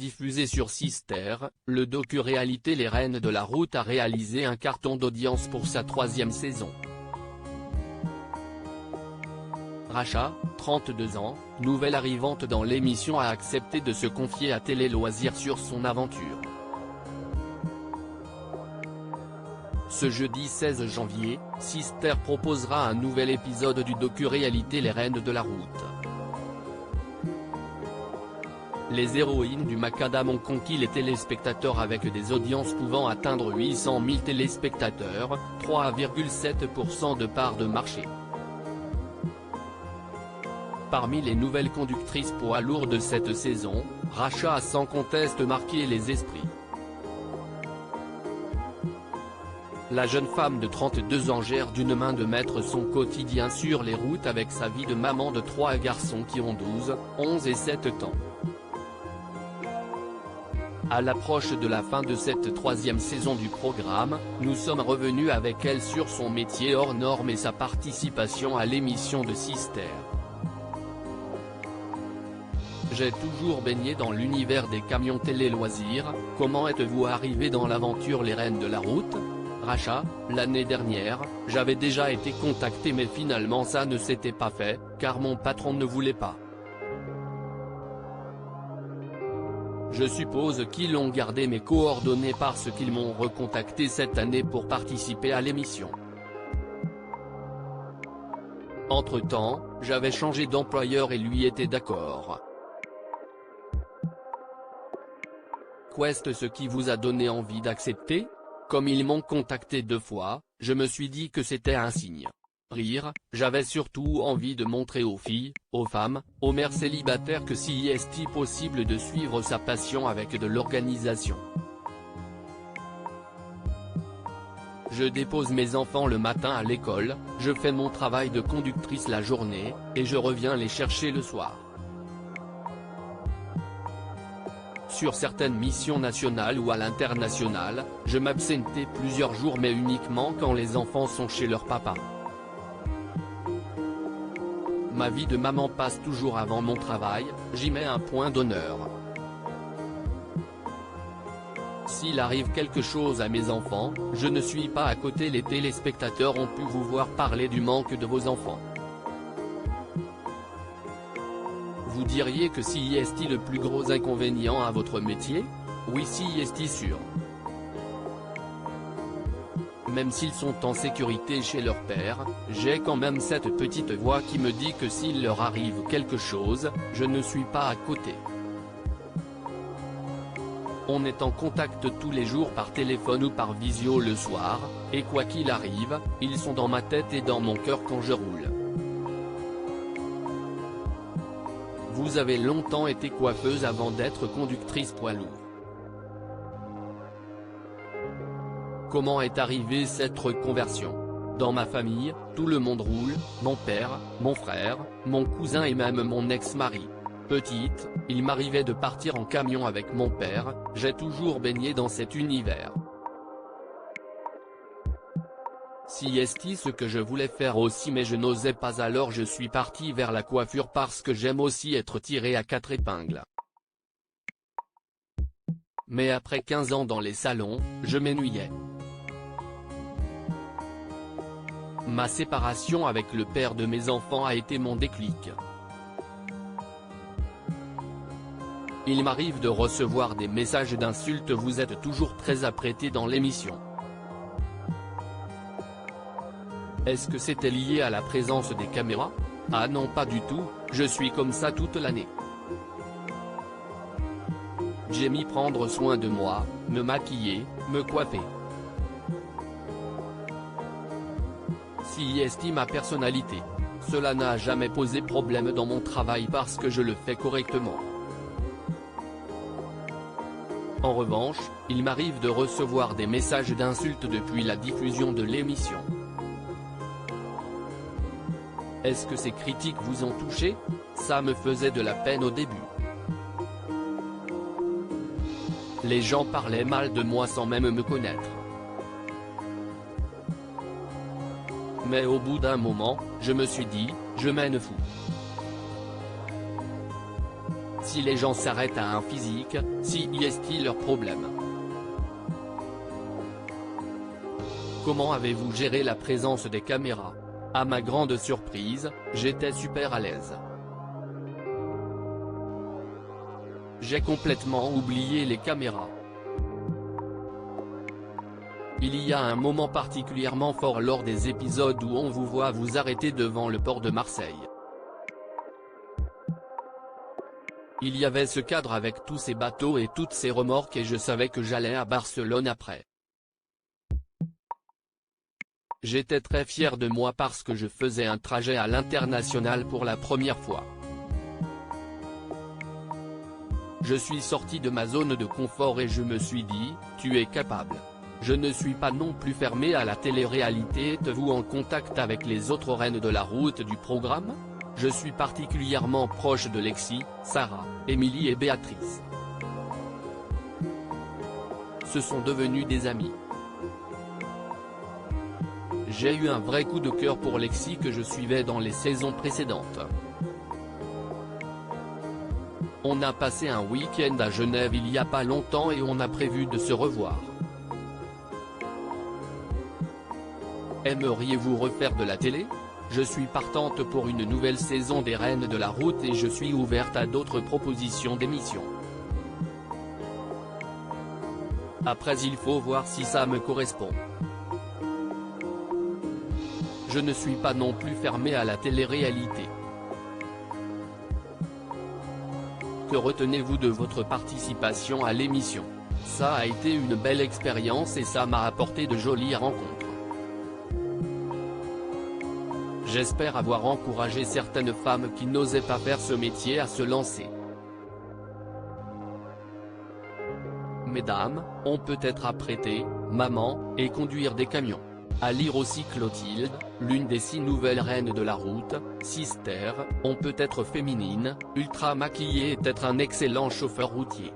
Diffusé sur Sister, le docu-réalité Les Reines de la Route a réalisé un carton d'audience pour sa 3e saison. Racha, 32 ans, nouvelle arrivante dans l'émission, a accepté de se confier à Télé Loisirs sur son aventure. Ce jeudi 16 janvier, Sister proposera un nouvel épisode du docu-réalité Les Reines de la Route. Les héroïnes du macadam ont conquis les téléspectateurs avec des audiences pouvant atteindre 800 000 téléspectateurs, 3,7% de part de marché. Parmi les nouvelles conductrices poids lourds de cette saison, Racha a sans conteste marqué les esprits. La jeune femme de 32 ans gère d'une main de maître son quotidien sur les routes avec sa vie de maman de 3 garçons qui ont 12, 11 et 7 ans. À l'approche de la fin de cette 3e saison du programme, nous sommes revenus avec elle sur son métier hors norme et sa participation à l'émission de Sister. J'ai toujours baigné dans l'univers des camions Télé Loisirs, comment êtes-vous arrivé dans l'aventure Les Reines de la Route ? Racha, l'année dernière, j'avais déjà été contacté mais finalement ça ne s'était pas fait, car mon patron ne voulait pas. Je suppose qu'ils ont gardé mes coordonnées parce qu'ils m'ont recontacté cette année pour participer à l'émission. Entre-temps, j'avais changé d'employeur et lui était d'accord. Qu'est-ce ce qui vous a donné envie d'accepter ? Comme ils m'ont contacté 2 fois, je me suis dit que c'était un signe. Rire, j'avais surtout envie de montrer aux filles, aux femmes, aux mères célibataires que si est possible de suivre sa passion avec de l'organisation. Je dépose mes enfants le matin à l'école, je fais mon travail de conductrice la journée, et je reviens les chercher le soir. Sur certaines missions nationales ou à l'international, je m'absentais plusieurs jours mais uniquement quand les enfants sont chez leur papa. Ma vie de maman passe toujours avant mon travail, j'y mets un point d'honneur. S'il arrive quelque chose à mes enfants, je ne suis pas à côté. Les téléspectateurs ont pu vous voir parler du manque de vos enfants. Vous diriez que si est le plus gros inconvénient à votre métier ? Oui, si est sûr. Même s'ils sont en sécurité chez leur père, j'ai quand même cette petite voix qui me dit que s'il leur arrive quelque chose, je ne suis pas à côté. On est en contact tous les jours par téléphone ou par visio le soir, et quoi qu'il arrive, ils sont dans ma tête et dans mon cœur quand je roule. Vous avez longtemps été coiffeuse avant d'être conductrice poids lourd. Comment est arrivée cette reconversion ? Dans ma famille, tout le monde roule, mon père, mon frère, mon cousin et même mon ex-mari. Petite, il m'arrivait de partir en camion avec mon père, j'ai toujours baigné dans cet univers. Si est ce que je voulais faire aussi mais je n'osais pas, alors je suis parti vers la coiffure parce que j'aime aussi être tiré à 4 épingles. Mais après 15 ans dans les salons, je m'ennuyais. Ma séparation avec le père de mes enfants a été mon déclic. Il m'arrive de recevoir des messages d'insultes. Vous êtes toujours très apprêté dans l'émission. Est-ce que c'était lié à la présence des caméras ? Ah non, pas du tout, je suis comme ça toute l'année. J'aime y prendre soin de moi, me maquiller, me coiffer. Si estime ma personnalité. Cela n'a jamais posé problème dans mon travail parce que je le fais correctement. En revanche, il m'arrive de recevoir des messages d'insultes depuis la diffusion de l'émission. Est-ce que ces critiques vous ont touché ? Ça me faisait de la peine au début. Les gens parlaient mal de moi sans même me connaître. Mais au bout d'un moment, je me suis dit, je m'en fous. Si les gens s'arrêtent à un physique, si est-il leur problème? Comment avez-vous géré la présence des caméras? À ma grande surprise, j'étais super à l'aise. J'ai complètement oublié les caméras. Il y a un moment particulièrement fort lors des épisodes où on vous voit vous arrêter devant le port de Marseille. Il y avait ce cadre avec tous ces bateaux et toutes ces remorques et je savais que j'allais à Barcelone après. J'étais très fier de moi parce que je faisais un trajet à l'international pour la première fois. Je suis sorti de ma zone de confort et je me suis dit, tu es capable. Je ne suis pas non plus fermé à la télé-réalité. Êtes-vous en contact avec les autres reines de la route du programme? Je suis particulièrement proche de Lexi, Sarah, Émilie et Béatrice. Ce sont devenus des amis. J'ai eu un vrai coup de cœur pour Lexi que je suivais dans les saisons précédentes. On a passé un week-end à Genève il y a pas longtemps et on a prévu de se revoir. Aimeriez-vous refaire de la télé? Je suis partante pour une nouvelle saison des Reines de la Route et je suis ouverte à d'autres propositions d'émissions. Après il faut voir si ça me correspond. Je ne suis pas non plus fermé à la télé-réalité. Que retenez-vous de votre participation à l'émission? Ça a été une belle expérience et ça m'a apporté de jolies rencontres. J'espère avoir encouragé certaines femmes qui n'osaient pas faire ce métier à se lancer. Mesdames, on peut être apprêté, maman, et conduire des camions. À lire aussi Clotilde, l'une des 6 nouvelles reines de la route, Sister, on peut être féminine, ultra maquillée et être un excellent chauffeur routier.